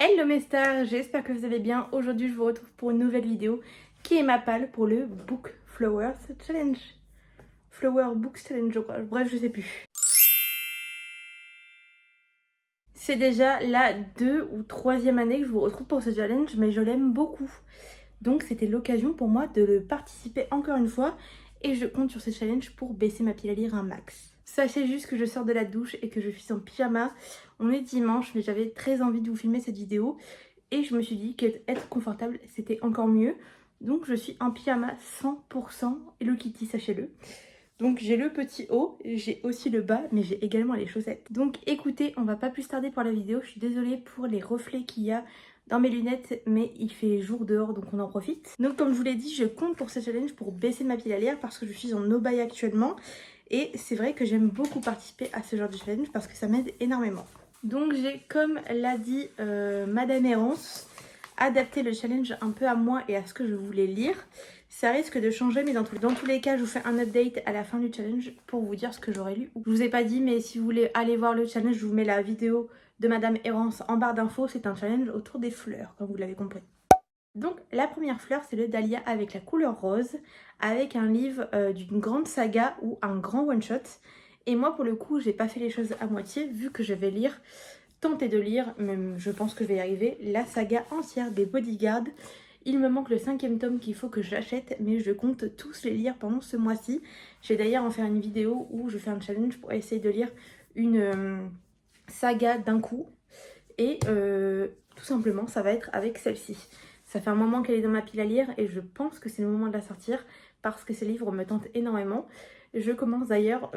Hello mes stars, j'espère que vous allez bien. Aujourd'hui je vous retrouve pour une nouvelle vidéo qui est ma palle pour le Book Flowers Challenge. Flower Books Challenge je crois, bref je sais plus. C'est déjà la 2e ou 3e année que je vous retrouve pour ce challenge, mais je l'aime beaucoup. Donc c'était l'occasion pour moi de le participer encore une fois et je compte sur ce challenge pour baisser ma pile à lire un max. Sachez juste que je sors de la douche et que je suis en pyjama. On est dimanche mais j'avais très envie de vous filmer cette vidéo et je me suis dit qu'être confortable c'était encore mieux. Donc je suis en pyjama 100% Hello Kitty, sachez-le. Donc j'ai le petit haut, j'ai aussi le bas, mais j'ai également les chaussettes. Donc écoutez, on va pas plus tarder pour la vidéo. Je suis désolée pour les reflets qu'il y a dans mes lunettes, mais il fait jour dehors, donc on en profite. Donc comme je vous l'ai dit, je compte pour ce challenge pour baisser ma pile à lire parce que je suis en no-buy actuellement. Et c'est vrai que j'aime beaucoup participer à ce genre de challenge parce que ça m'aide énormément. Donc j'ai, comme l'a dit Madame Errance, adapté le challenge un peu à moi et à ce que je voulais lire. Ça risque de changer, mais dans tous les cas, je vous fais un update à la fin du challenge pour vous dire ce que j'aurais lu. Je vous ai pas dit, mais si vous voulez aller voir le challenge, je vous mets la vidéo de Madame Errance en barre d'infos. C'est un challenge autour des fleurs, comme vous l'avez compris. Donc la première fleur, c'est le dahlia avec la couleur rose, avec un livre d'une grande saga ou un grand one-shot. Et moi, pour le coup, j'ai pas fait les choses à moitié, vu que je vais tenter de lire, même je pense que je vais y arriver, la saga entière des Bodyguards. Il me manque le 5e tome qu'il faut que j'achète, mais je compte tous les lire pendant ce mois-ci. Je vais d'ailleurs en faire une vidéo où je fais un challenge pour essayer de lire une saga d'un coup. Et tout simplement, ça va être avec celle-ci. Ça fait un moment qu'elle est dans ma pile à lire et je pense que c'est le moment de la sortir parce que ces livres me tentent énormément. Je commence d'ailleurs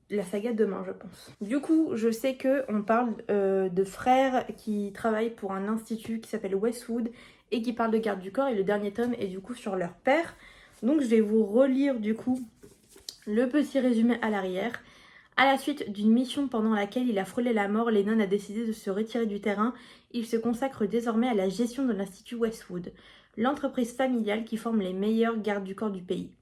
la saga demain, je pense. Du coup, je sais qu'on parle de frères qui travaillent pour un institut qui s'appelle Westwood et qui parle de garde du corps, et le dernier tome est du coup sur leur père. Donc je vais vous relire du coup le petit résumé à l'arrière. À la suite d'une mission pendant laquelle il a frôlé la mort, Lennon a décidé de se retirer du terrain. Il se consacre désormais à la gestion de l'Institut Westwood, l'entreprise familiale qui forme les meilleurs gardes du corps du pays.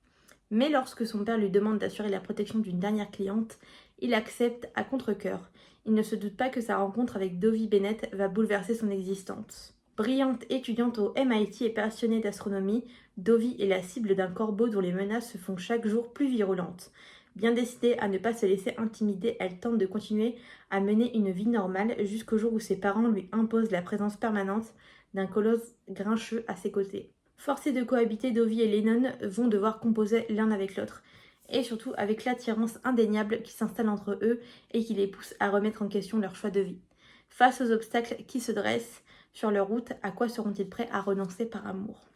Mais lorsque son père lui demande d'assurer la protection d'une dernière cliente, il accepte à contre-cœur. Il ne se doute pas que sa rencontre avec Dovie Bennett va bouleverser son existence. Brillante étudiante au MIT et passionnée d'astronomie, Dovie est la cible d'un corbeau dont les menaces se font chaque jour plus virulentes. Bien décidée à ne pas se laisser intimider, elle tente de continuer à mener une vie normale jusqu'au jour où ses parents lui imposent la présence permanente d'un colosse grincheux à ses côtés. Forcés de cohabiter, Dovie et Lennon vont devoir composer l'un avec l'autre, et surtout avec l'attirance indéniable qui s'installe entre eux et qui les pousse à remettre en question leur choix de vie. Face aux obstacles qui se dressent sur leur route, à quoi seront-ils prêts à renoncer par amour ?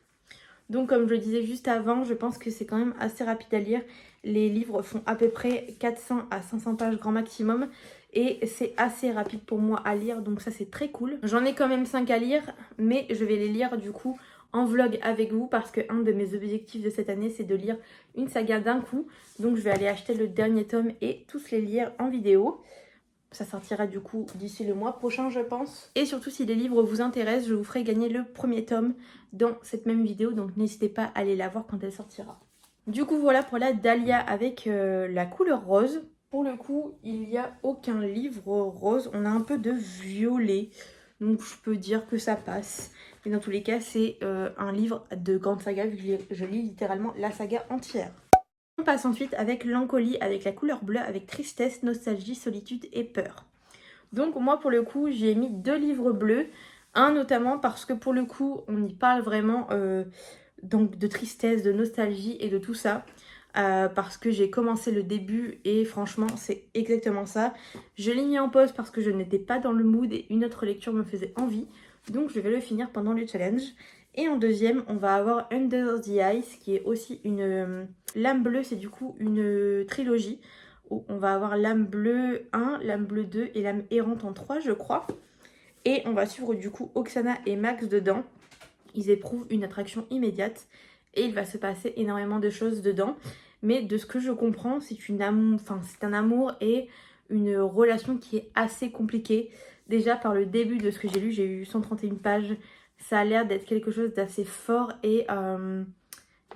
Donc comme je le disais juste avant, je pense que c'est quand même assez rapide à lire. Les livres font à peu près 400 à 500 pages grand maximum. Et c'est assez rapide pour moi à lire, donc ça c'est très cool. J'en ai quand même 5 à lire, mais je vais les lire du coup en vlog avec vous. Parce que un de mes objectifs de cette année, c'est de lire une saga d'un coup. Donc je vais aller acheter le dernier tome et tous les lire en vidéo. Ça sortira du coup d'ici le mois prochain, je pense. Et surtout, si les livres vous intéressent, je vous ferai gagner le premier tome dans cette même vidéo. Donc n'hésitez pas à aller la voir quand elle sortira. Du coup, voilà pour la dahlia avec la couleur rose. Pour le coup, il n'y a aucun livre rose. On a un peu de violet. Donc je peux dire que ça passe. Mais dans tous les cas, c'est un livre de grande saga vu que je lis littéralement la saga entière. On passe ensuite avec Lancolie, avec la couleur bleue, avec tristesse, nostalgie, solitude et peur. Donc moi pour le coup j'ai mis 2 livres bleus, un notamment parce que pour le coup on y parle vraiment donc de tristesse, de nostalgie et de tout ça. Parce que j'ai commencé le début et franchement c'est exactement ça. Je l'ai mis en pause parce que je n'étais pas dans le mood et une autre lecture me faisait envie. Donc je vais le finir pendant le challenge. Et en deuxième, on va avoir Under the Ice, qui est aussi une Lame bleue, c'est du coup une trilogie, où on va avoir Lame bleue 1, Lame bleue 2 et Lame errante en 3, je crois. Et on va suivre du coup Oksana et Max dedans. Ils éprouvent une attraction immédiate et il va se passer énormément de choses dedans. Mais de ce que je comprends, c'est un amour et une relation qui est assez compliquée. Déjà par le début de ce que j'ai eu 131 pages. Ça a l'air d'être quelque chose d'assez fort et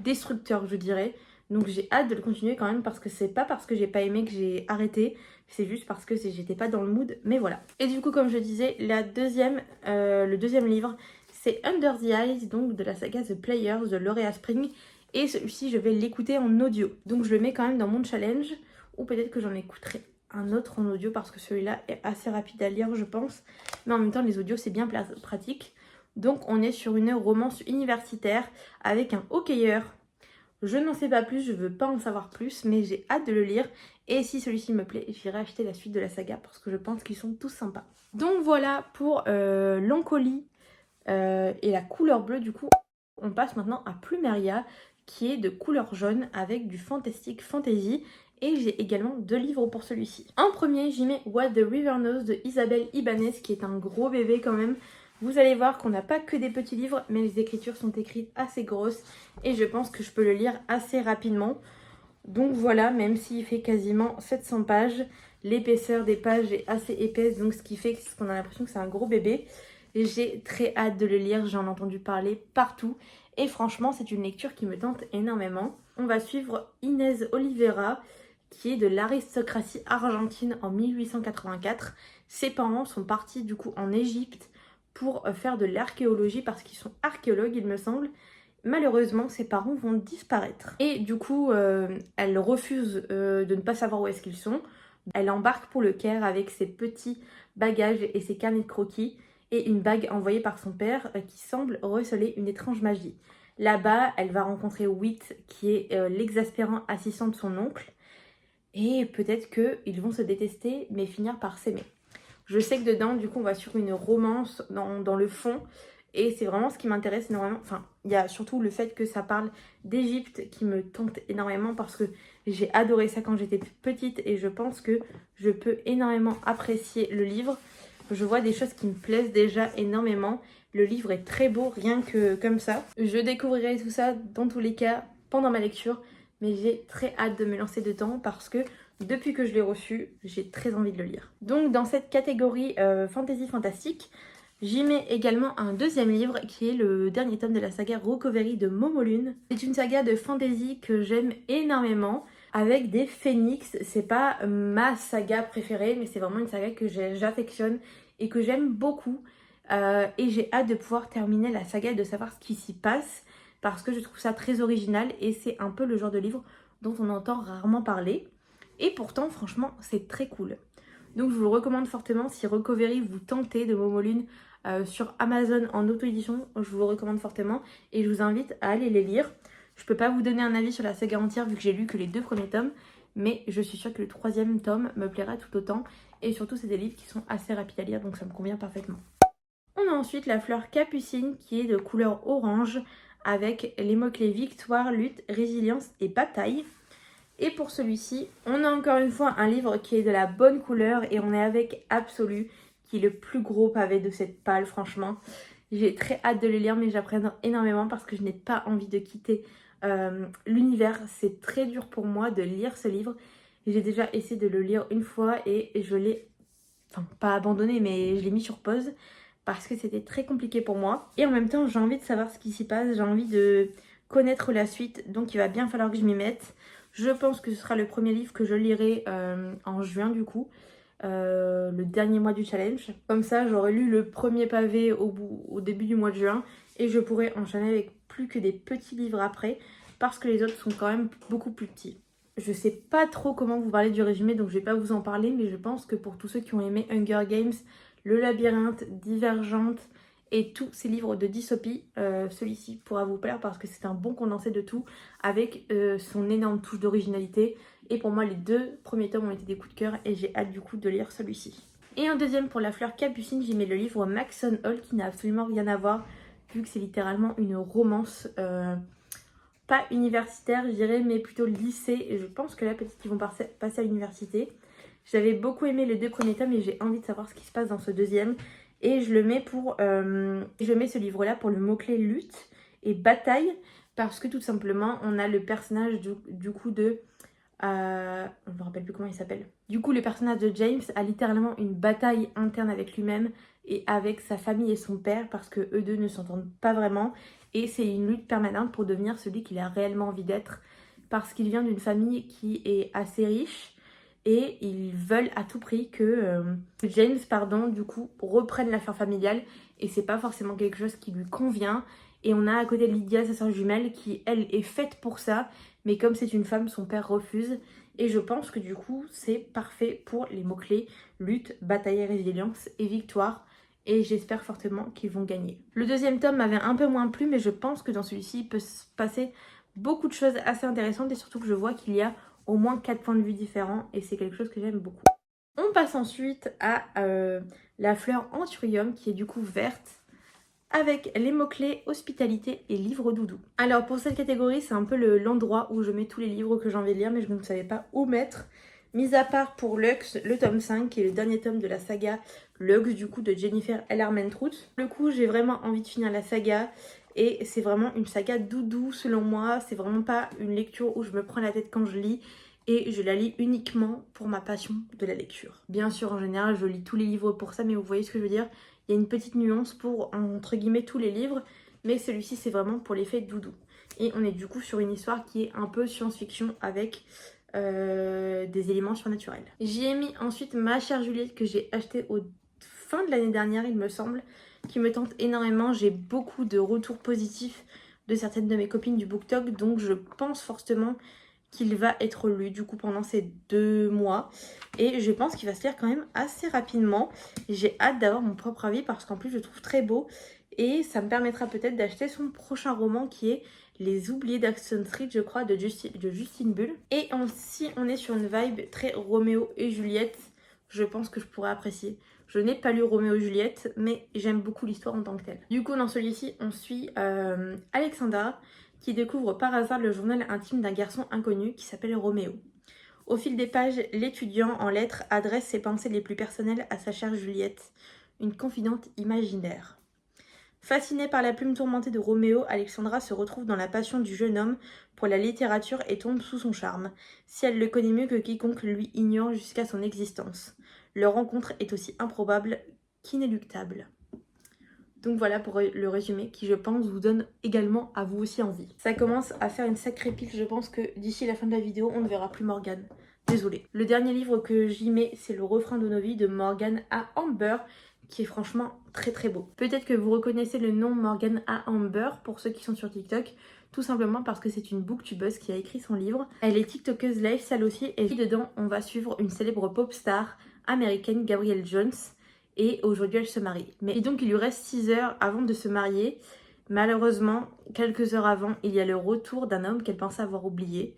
destructeur, je dirais. Donc j'ai hâte de le continuer quand même parce que c'est pas parce que j'ai pas aimé que j'ai arrêté, c'est juste parce que j'étais pas dans le mood, mais voilà. Et du coup, comme je disais, le deuxième livre, c'est Under the Eyes, donc de la saga The Players de Laurea Spring. Et celui-ci, je vais l'écouter en audio. Donc je le mets quand même dans mon challenge, ou peut-être que j'en écouterai un autre en audio parce que celui-là est assez rapide à lire, je pense. Mais en même temps, les audios, c'est bien pratique. Donc on est sur une romance universitaire avec un hockeyeur. Je n'en sais pas plus, je veux pas en savoir plus, mais j'ai hâte de le lire. Et si celui-ci me plaît, j'irai acheter la suite de la saga parce que je pense qu'ils sont tous sympas. Donc voilà pour l'Encolie et la couleur bleue. Du coup, on passe maintenant à Plumeria qui est de couleur jaune avec du fantastique fantasy. Et j'ai également 2 livres pour celui-ci. En premier, j'y mets What the River Knows de Isabelle Ibanez qui est un gros bébé quand même. Vous allez voir qu'on n'a pas que des petits livres, mais les écritures sont écrites assez grosses et je pense que je peux le lire assez rapidement. Donc voilà, même s'il fait quasiment 700 pages, l'épaisseur des pages est assez épaisse, donc ce qui fait qu'on a l'impression que c'est un gros bébé. J'ai très hâte de le lire, j'en ai entendu parler partout et franchement c'est une lecture qui me tente énormément. On va suivre Inés Oliveira qui est de l'aristocratie argentine en 1884. Ses parents sont partis du coup en Égypte pour faire de l'archéologie parce qu'ils sont archéologues il me semble. Malheureusement ses parents vont disparaître et du coup elle refuse de ne pas savoir où est-ce qu'ils sont. Elle embarque pour le Caire avec ses petits bagages et ses carnets de croquis et une bague envoyée par son père qui semble receler une étrange magie. Là-bas elle va rencontrer Whit qui est l'exaspérant assistant de son oncle et peut-être qu'ils vont se détester mais finir par s'aimer. Je sais que dedans, du coup, on va sur une romance dans le fond. Et c'est vraiment ce qui m'intéresse énormément. Enfin, il y a surtout le fait que ça parle d'Égypte qui me tente énormément parce que j'ai adoré ça quand j'étais petite et je pense que je peux énormément apprécier le livre. Je vois des choses qui me plaisent déjà énormément. Le livre est très beau, rien que comme ça. Je découvrirai tout ça dans tous les cas pendant ma lecture. Mais j'ai très hâte de me lancer dedans parce que depuis que je l'ai reçu, j'ai très envie de le lire. Donc dans cette catégorie fantasy fantastique, j'y mets également un deuxième livre qui est le dernier tome de la saga Recovery de Momolune. C'est une saga de fantasy que j'aime énormément avec des phénix. C'est pas ma saga préférée mais c'est vraiment une saga que j'affectionne et que j'aime beaucoup. Et j'ai hâte de pouvoir terminer la saga et de savoir ce qui s'y passe parce que je trouve ça très original et c'est un peu le genre de livre dont on entend rarement parler. Et pourtant, franchement, c'est très cool. Donc je vous le recommande fortement. Si Recovery vous tentez de Momolune sur Amazon en auto-édition, je vous le recommande fortement. Et je vous invite à aller les lire. Je peux pas vous donner un avis sur la saga entière vu que j'ai lu que les 2 premiers tomes. Mais je suis sûre que le 3e tome me plaira tout autant. Et surtout, c'est des livres qui sont assez rapides à lire, donc ça me convient parfaitement. On a ensuite la fleur Capucine qui est de couleur orange avec les mots-clés victoire, lutte, résilience et bataille. Et pour celui-ci, on a encore une fois un livre qui est de la bonne couleur et on est avec Absolu, qui est le plus gros pavé de cette palle, franchement. J'ai très hâte de le lire, mais j'appréhende énormément parce que je n'ai pas envie de quitter l'univers. C'est très dur pour moi de lire ce livre. J'ai déjà essayé de le lire une fois et je l'ai, enfin pas abandonné, mais je l'ai mis sur pause parce que c'était très compliqué pour moi. Et en même temps, j'ai envie de savoir ce qui s'y passe, j'ai envie de connaître la suite, donc il va bien falloir que je m'y mette. Je pense que ce sera le premier livre que je lirai en juin du coup, le dernier mois du challenge. Comme ça, j'aurai lu le premier pavé au début du mois de juin et je pourrai enchaîner avec plus que des petits livres après parce que les autres sont quand même beaucoup plus petits. Je sais pas trop comment vous parler du résumé donc je vais pas vous en parler, mais je pense que pour tous ceux qui ont aimé Hunger Games, Le Labyrinthe, Divergente et tous ces livres de dystopie, celui-ci pourra vous plaire parce que c'est un bon condensé de tout avec son énorme touche d'originalité. Et pour moi, les 2 premiers tomes ont été des coups de cœur et j'ai hâte du coup de lire celui-ci. Et en deuxième, pour la fleur Capucine, j'ai mis le livre Maxon Hall qui n'a absolument rien à voir vu que c'est littéralement une romance pas universitaire, je dirais, mais plutôt lycée. Et je pense que là, peut-être qu'ils vont passer à l'université. J'avais beaucoup aimé les 2 premiers tomes et j'ai envie de savoir ce qui se passe dans ce deuxième. Et je le mets je mets ce livre-là pour le mot-clé lutte et bataille parce que tout simplement, on a le personnage du coup de... on ne me rappelle plus comment il s'appelle. Du coup, le personnage de James a littéralement une bataille interne avec lui-même et avec sa famille et son père parce que eux deux ne s'entendent pas vraiment. Et c'est une lutte permanente pour devenir celui qu'il a réellement envie d'être. parce qu'il vient d'une famille qui est assez riche et ils veulent à tout prix que James, du coup, reprenne l'affaire familiale et c'est pas forcément quelque chose qui lui convient. Et on a à côté Lydia, sa soeur jumelle, qui elle est faite pour ça, mais comme c'est une femme, son père refuse. Et je pense que du coup, c'est parfait pour les mots-clés lutte, bataille, résilience et victoire. Et j'espère fortement qu'ils vont gagner. Le deuxième tome m'avait un peu moins plu, mais je pense que dans celui-ci, il peut se passer beaucoup de choses assez intéressantes et surtout que je vois qu'il y a au moins 4 points de vue différents et c'est quelque chose que j'aime beaucoup. On passe ensuite à la fleur anthurium qui est du coup verte avec les mots-clés hospitalité et livre doudou. Alors pour cette catégorie, c'est un peu l'endroit où je mets tous les livres que j'ai envie de lire mais je ne savais pas où mettre. Mis à part pour Lux, le tome 5 qui est le dernier tome de la saga Lux du coup de Jennifer L. Armentrout. Le coup, j'ai vraiment envie de finir la saga. Et c'est vraiment une saga doudou selon moi, c'est vraiment pas une lecture où je me prends la tête quand je lis et je la lis uniquement pour ma passion de la lecture. Bien sûr en général je lis tous les livres pour ça mais vous voyez ce que je veux dire, il y a une petite nuance pour entre guillemets tous les livres mais celui-ci c'est vraiment pour l'effet doudou. Et on est du coup sur une histoire qui est un peu science-fiction avec des éléments surnaturels. J'y ai mis ensuite Ma chère Juliette que j'ai acheté au fin de l'année dernière il me semble, qui me tente énormément. J'ai beaucoup de retours positifs de certaines de mes copines du BookTok, donc je pense fortement qu'il va être lu du coup pendant ces 2 mois. Et je pense qu'il va se lire quand même assez rapidement. J'ai hâte d'avoir mon propre avis parce qu'en plus je le trouve très beau. Et ça me permettra peut-être d'acheter son prochain roman qui est Les Oubliés d'Axton Street, je crois, de Justine Bull. Et si on est sur une vibe très Roméo et Juliette, je pense que je pourrais apprécier. Je n'ai pas lu Roméo et Juliette, mais j'aime beaucoup l'histoire en tant que telle. Du coup, dans celui-ci, on suit Alexandra, qui découvre par hasard le journal intime d'un garçon inconnu qui s'appelle Roméo. Au fil des pages, l'étudiant en lettres adresse ses pensées les plus personnelles à sa chère Juliette, une confidente imaginaire. Fascinée par la plume tourmentée de Roméo, Alexandra se retrouve dans la passion du jeune homme pour la littérature et tombe sous son charme, si elle le connaît mieux que quiconque lui ignore jusqu'à son existence. Leur rencontre est aussi improbable qu'inéluctable. Donc voilà pour le résumé qui je pense vous donne également à vous aussi envie. Ça commence à faire une sacrée pile, je pense que d'ici la fin de la vidéo on ne verra plus Morgane. Désolée. Le dernier livre que j'y mets c'est Le refrain de nos vies de Morgane A. Amber qui est franchement très très beau. Peut-être que vous reconnaissez le nom Morgane A. Amber pour ceux qui sont sur TikTok, tout simplement parce que c'est une booktubeuse qui a écrit son livre. Elle est tiktokeuse live celle aussi et dedans on va suivre une célèbre pop star américaine, Gabrielle Jones. Et aujourd'hui elle se marie. Et donc il lui reste 6 heures avant de se marier. Malheureusement, quelques heures avant, il y a le retour d'un homme qu'elle pensait avoir oublié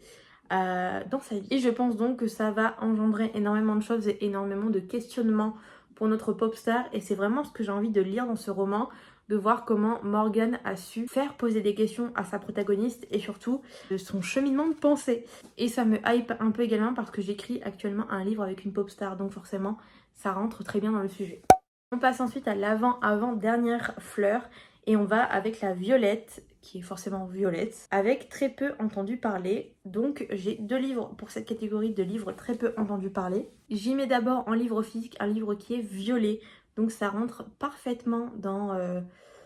dans sa vie. Et je pense donc que ça va engendrer énormément de choses et énormément de questionnements pour notre pop star. Et c'est vraiment ce que j'ai envie de lire dans ce roman, de voir comment Morgane a su faire poser des questions à sa protagoniste et surtout de son cheminement de pensée. Et ça me hype un peu également parce que j'écris actuellement un livre avec une pop star, donc forcément ça rentre très bien dans le sujet. On passe ensuite à l'avant-dernière fleur et on va avec la violette, qui est forcément violette, avec très peu entendu parler. Donc j'ai 2 livres pour cette catégorie de livres très peu entendu parler. J'y mets d'abord en livre physique un livre qui est violet, donc ça rentre parfaitement dans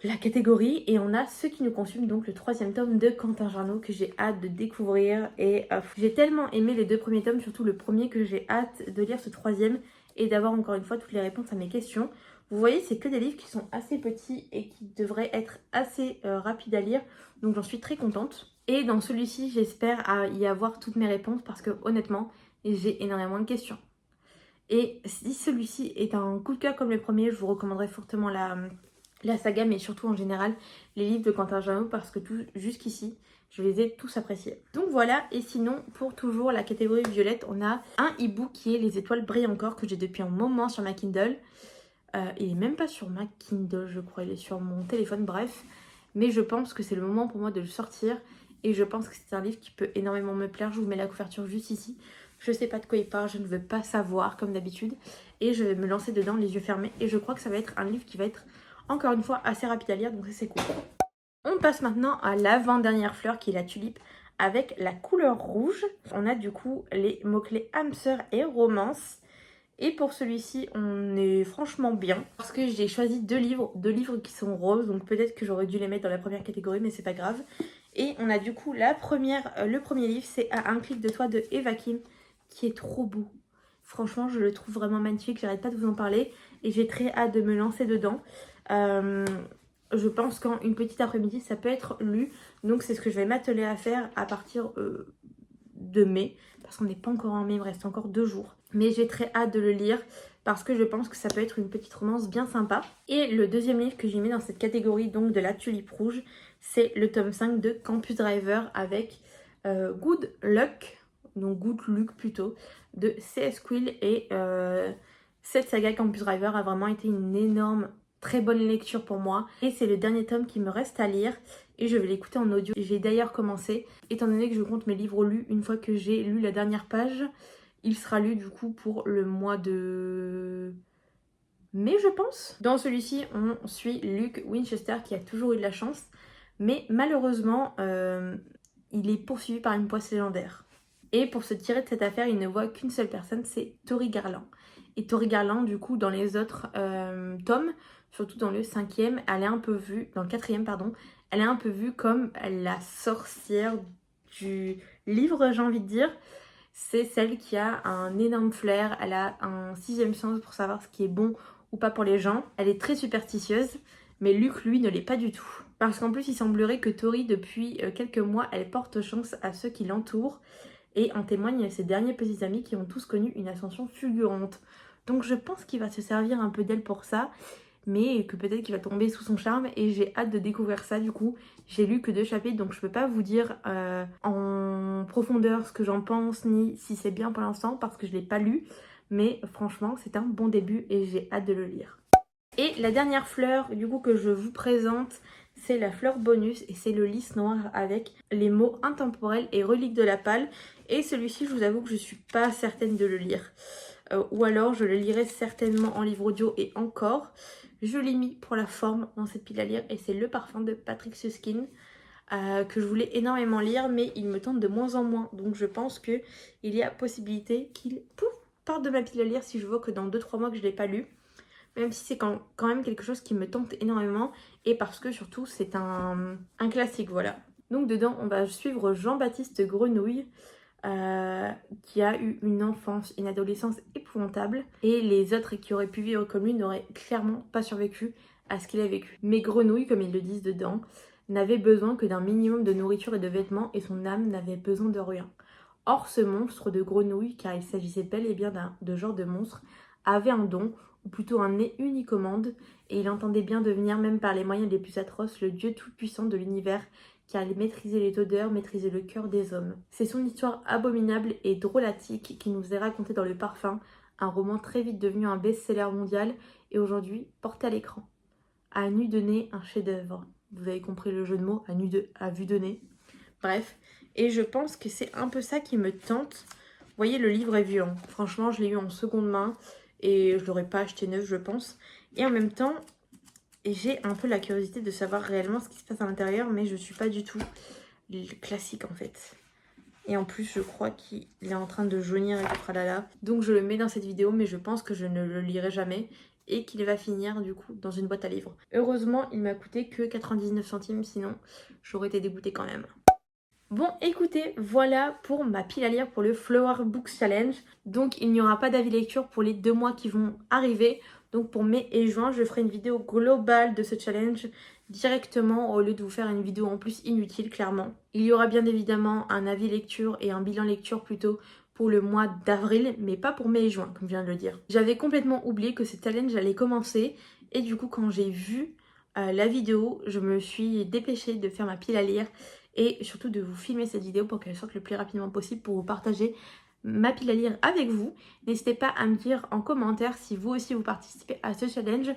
la catégorie. Et on a Ce qui nous consume, donc le 3e tome de Quentin Jarnot que j'ai hâte de découvrir. Et j'ai tellement aimé les 2 premiers tomes, surtout le premier, que j'ai hâte de lire ce 3e et d'avoir encore une fois toutes les réponses à mes questions. Vous voyez, c'est que des livres qui sont assez petits et qui devraient être assez rapides à lire. Donc j'en suis très contente. Et dans celui-ci, j'espère y avoir toutes mes réponses parce que honnêtement, j'ai énormément de questions. Et si celui-ci est un coup de cœur comme le premier, je vous recommanderais fortement la saga, mais surtout en général les livres de Quentin Jarnot parce que jusqu'ici, je les ai tous appréciés. Donc voilà, et sinon, pour toujours la catégorie violette, on a un e-book qui est Les étoiles brillent encore, que j'ai depuis un moment sur ma Kindle. Il est même pas sur ma Kindle, je crois, il est sur mon téléphone, bref. Mais je pense que c'est le moment pour moi de le sortir. Et je pense que c'est un livre qui peut énormément me plaire. Je vous mets la couverture juste ici. Je sais pas de quoi il parle, je ne veux pas savoir comme d'habitude. Et je vais me lancer dedans les yeux fermés. Et je crois que ça va être un livre qui va être, encore une fois, assez rapide à lire. Donc ça, c'est cool. On passe maintenant à l'avant-dernière fleur qui est la tulipe avec la couleur rouge. On a du coup les mots-clés âme sœur et romance. Et pour celui-ci, on est franchement bien parce que j'ai choisi 2 livres qui sont roses. Donc peut-être que j'aurais dû les mettre dans la première catégorie, mais c'est pas grave. Et on a du coup le premier livre, c'est À un clic de toi de Eva Kim, qui est trop beau. Franchement, je le trouve vraiment magnifique, j'arrête pas de vous en parler et j'ai très hâte de me lancer dedans. Je pense qu'en une petite après-midi, ça peut être lu. Donc c'est ce que je vais m'atteler à faire à partir de mai. Parce qu'on n'est pas encore en mai, il me reste encore 2 jours. Mais j'ai très hâte de le lire parce que je pense que ça peut être une petite romance bien sympa. Et le deuxième livre que j'ai mis dans cette catégorie, donc de la tulipe rouge, c'est le tome 5 de Campus Driver avec Good Luck, donc Good Luck plutôt, de C.S. Quill. Et cette saga Campus Driver a vraiment été une énorme, très bonne lecture pour moi. Et c'est le dernier tome qui me reste à lire et je vais l'écouter en audio. J'ai d'ailleurs commencé, étant donné que je compte mes livres lus une fois que j'ai lu la dernière page. Il sera lu du coup pour le mois de mai, je pense. Dans celui-ci, on suit Luke Winchester qui a toujours eu de la chance, mais malheureusement, il est poursuivi par une poisse légendaire. Et pour se tirer de cette affaire, il ne voit qu'une seule personne, c'est Tori Garland. Et Tori Garland, du coup, dans les autres tomes, surtout dans le 5e, elle est un peu vue, dans le 4e, pardon, elle est un peu vue comme la sorcière du livre, j'ai envie de dire. C'est celle qui a un énorme flair, elle a un 6e sens pour savoir ce qui est bon ou pas pour les gens. Elle est très superstitieuse, mais Luke, lui, ne l'est pas du tout. Parce qu'en plus, il semblerait que Tori, depuis quelques mois, elle porte chance à ceux qui l'entourent. Et en témoignent ses derniers petits amis qui ont tous connu une ascension fulgurante. Donc je pense qu'il va se servir un peu d'elle pour ça, mais que peut-être qu'il va tomber sous son charme et j'ai hâte de découvrir ça du coup. J'ai lu que 2 chapitres donc je peux pas vous dire en profondeur ce que j'en pense ni si c'est bien pour l'instant parce que je l'ai pas lu, mais franchement c'est un bon début et j'ai hâte de le lire. Et la dernière fleur du coup que je vous présente, c'est la fleur bonus et c'est le lys noir avec les mots intemporels et reliques de la palle. Et celui-ci, je vous avoue que je suis pas certaine de le lire. Ou alors je le lirai certainement en livre audio et encore. Je l'ai mis pour la forme dans cette pile à lire et c'est Le Parfum de Patrick Süskind que je voulais énormément lire mais il me tente de moins en moins. Donc je pense qu'il y a possibilité qu'il parte de ma pile à lire si je vois que dans 2-3 mois que je ne l'ai pas lu. Même si c'est quand même quelque chose qui me tente énormément et parce que surtout c'est un classique, voilà. Donc dedans on va suivre Jean-Baptiste Grenouille qui a eu une enfance, une adolescence épouvantable et les autres qui auraient pu vivre comme lui n'auraient clairement pas survécu à ce qu'il a vécu. Mais Grenouille, comme ils le disent dedans, n'avait besoin que d'un minimum de nourriture et de vêtements et son âme n'avait besoin de rien. Or ce monstre de grenouille, car il s'agissait bel et bien de genre de monstre, avait un don, ou plutôt un nez unique au monde, et il entendait bien devenir, même par les moyens les plus atroces, le dieu tout-puissant de l'univers qui allait maîtriser les odeurs, maîtriser le cœur des hommes. C'est son histoire abominable et drôlatique qui nous est racontée dans Le Parfum, un roman très vite devenu un best-seller mondial et aujourd'hui porté à l'écran. À nu de nez, un chef-d'œuvre. Vous avez compris le jeu de mots, à vue de nez. Bref, et je pense que c'est un peu ça qui me tente. Vous voyez, le livre est violent. Franchement, je l'ai eu en seconde main et je l'aurais pas acheté neuf, je pense. Et en même temps, j'ai un peu la curiosité de savoir réellement ce qui se passe à l'intérieur, mais je suis pas du tout classique en fait. Et en plus, je crois qu'il est en train de jaunir et tout tralala. Donc je le mets dans cette vidéo, mais je pense que je ne le lirai jamais et qu'il va finir du coup dans une boîte à livres. Heureusement, il m'a coûté que 99 centimes, sinon j'aurais été dégoûtée quand même. Bon, écoutez, voilà pour ma pile à lire pour le Flower Books Challenge. Donc il n'y aura pas d'avis lecture pour les 2 mois qui vont arriver. Donc pour mai et juin, je ferai une vidéo globale de ce challenge directement au lieu de vous faire une vidéo en plus inutile, clairement. Il y aura bien évidemment un avis lecture et un bilan lecture plutôt pour le mois d'avril, mais pas pour mai et juin, comme je viens de le dire. J'avais complètement oublié que ce challenge allait commencer et du coup quand j'ai vu la vidéo, je me suis dépêchée de faire ma pile à lire et surtout de vous filmer cette vidéo pour qu'elle sorte le plus rapidement possible pour vous partager ma pile à lire avec vous. N'hésitez pas à me dire en commentaire si vous aussi vous participez à ce challenge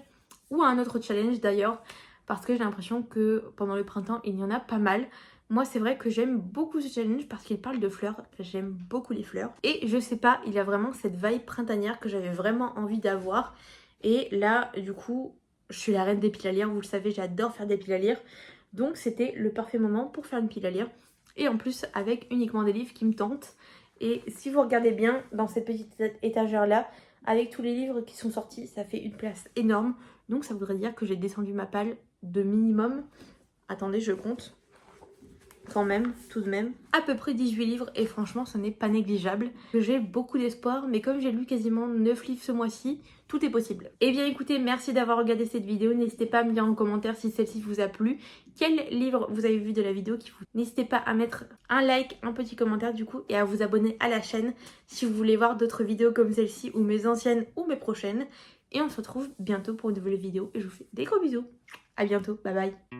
ou à un autre challenge d'ailleurs, parce que j'ai l'impression que pendant le printemps il y en a pas mal. Moi c'est vrai que j'aime beaucoup ce challenge parce qu'il parle de fleurs, j'aime beaucoup les fleurs. Et je sais pas, il y a vraiment cette vibe printanière que j'avais vraiment envie d'avoir. Et là du coup, je suis la reine des piles à lire, vous le savez, j'adore faire des piles à lire. Donc c'était le parfait moment pour faire une pile à lire. Et en plus avec uniquement des livres qui me tentent. Et si vous regardez bien dans cette petite étagère là, avec tous les livres qui sont sortis, ça fait une place énorme. Donc ça voudrait dire que j'ai descendu ma palle de minimum. Attendez, je compte. quand même, tout de même, à peu près 18 livres et franchement ce n'est pas négligeable. J'ai beaucoup d'espoir, mais comme j'ai lu quasiment 9 livres ce mois-ci, tout est possible. Et bien écoutez, merci d'avoir regardé cette vidéo, n'hésitez pas à me dire en commentaire si celle-ci vous a plu, quel livre vous avez vu de la vidéo qui vous... N'hésitez pas à mettre un like, un petit commentaire du coup et à vous abonner à la chaîne si vous voulez voir d'autres vidéos comme celle-ci ou mes anciennes ou mes prochaines. Et on se retrouve bientôt pour une nouvelle vidéo et je vous fais des gros bisous. À bientôt, bye bye.